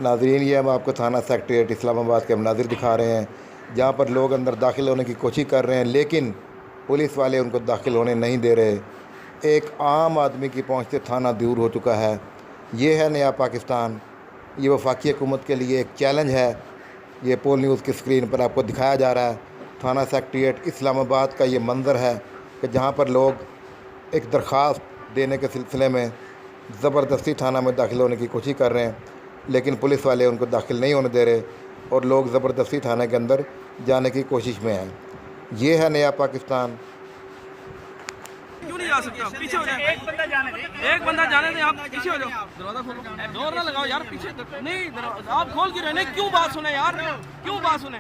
नाज़रीन, ये हम आपको थाना सेक्रेटेरिएट इस्लामाबाद के मनाज़िर दिखा रहे हैं, जहाँ पर लोग अंदर दाखिल होने की कोशिश कर रहे हैं, लेकिन पुलिस वाले उनको दाखिल होने नहीं दे रहे। एक आम आदमी की पहुँच से थाना दूर हो चुका है। ये है नया पाकिस्तान। ये वफाकी हुकूमत के लिए एक चैलेंज है। ये पोल न्यूज़ की स्क्रीन पर आपको दिखाया जा रहा है। थाना सेक्रेटेरिएट इस्लामाबाद का ये मंज़र है कि जहाँ पर लोग एक दरख्वास्त देने के सिलसिले में ज़बरदस्ती थाना में दाखिल होने की कोशिश कर रहे हैं, लेकिन पुलिस वाले उनको दाखिल नहीं होने दे रहे और लोग ज़बरदस्ती थाने के अंदर जाने की कोशिश में हैं। ये है नया पाकिस्तान। क्यों नहीं जा सकता? पीछे हो जाए। एक बंदा जाने दें। आप पीछे हो जाओ। दरवाजा खोलो। जोर ना लगाओ यार। पीछे नहीं, आप खोल क्यों रहे? क्यों बात सुने यार? क्यों बात सुने?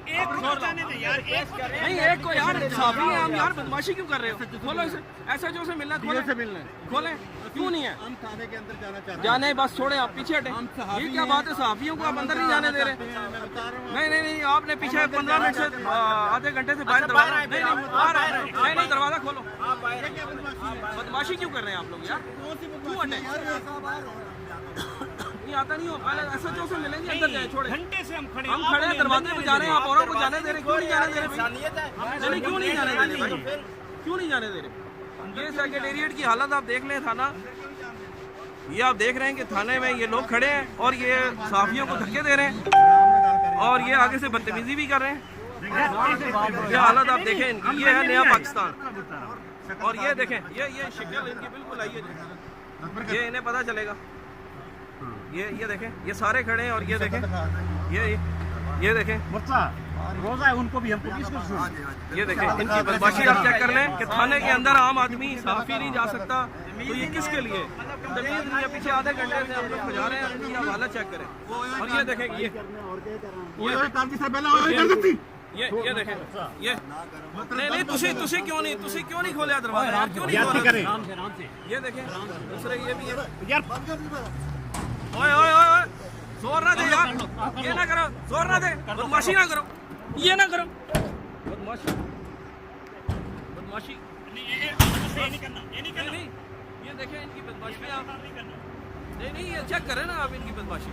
एक जाने दे यार। नहीं, एक को यार साफी है हम यार। बदमाशी क्यों कर रहे हो? खोलो इसे। ऐसा जो से मिलना खोले। क्यों नहीं है? हम थाने के अंदर जाना चाहते हैं। जाने बस छोड़े, आप पीछे हटे। ये क्या बात है? सहाफियों को आप अंदर नहीं जाने दे रहे? नहीं, आपने पीछे 15 मिनट से आधे घंटे से बाहर दरवाजा नहीं, दरवाजा खोलो। बदमाशी क्यों कर रहे हैं आप लोग यार? क्यों हटे? नहीं आता नहीं हो। पहले ऐसा जो से मिलेंगे, अंदर जाए। छोड़े, घंटे से हम खड़े हैं दरवाजे पे जा रहे हैं। आप औरों को जाने दे रहे? क्यों नहीं जाने दे रहे? क्यों नहीं जाने दे रहे भाई? क्यों नहीं जाने दे रहे? ये सेक्रेटेरिएट की हालत आप देख लें। थाना, ये आप देख रहे हैं कि थाने में ये लोग खड़े हैं और ये सहाफियों को धक्के दे रहे हैं और ये आगे से बदतमीजी भी कर रहे हैं। ये हालत आप देखें इनकी। ये है नया पाकिस्तान। और ये देखें, ये शक्ल इनकी बिल्कुल आई है। ये इन्हें पता चलेगा। ये देखें, ये सारे खड़े हैं और ये देखें, ये देखें रोजा है, उनको भी हम पुलिस को ये देखें इनकी बदमाशी। आप चेक कर लें कि थाने के अंदर आम आदमी सहाफी नहीं जा सकता, तो ये किसके लिए? तमीज़ नहीं है। पीछे आधे घंटे से हम लोग खजा रहे हैं। इनकी आप हालत चेक करें। और ये देखें, ये देखें, ये नहीं, तुसी क्यों नहीं खोले दरवाजा? क्यों नहीं खोले? ये देखें, दूसरे ये भी है यार। ओए जोर ना दे यार। ये ना करो, जोर ना दे। बदमाशी ना करो, ये ना करो। बदमाशी नहीं करना। ये देखें इनकी बदमाशी। आप नहीं, ये चेक करें ना आप इनकी बदमाशी।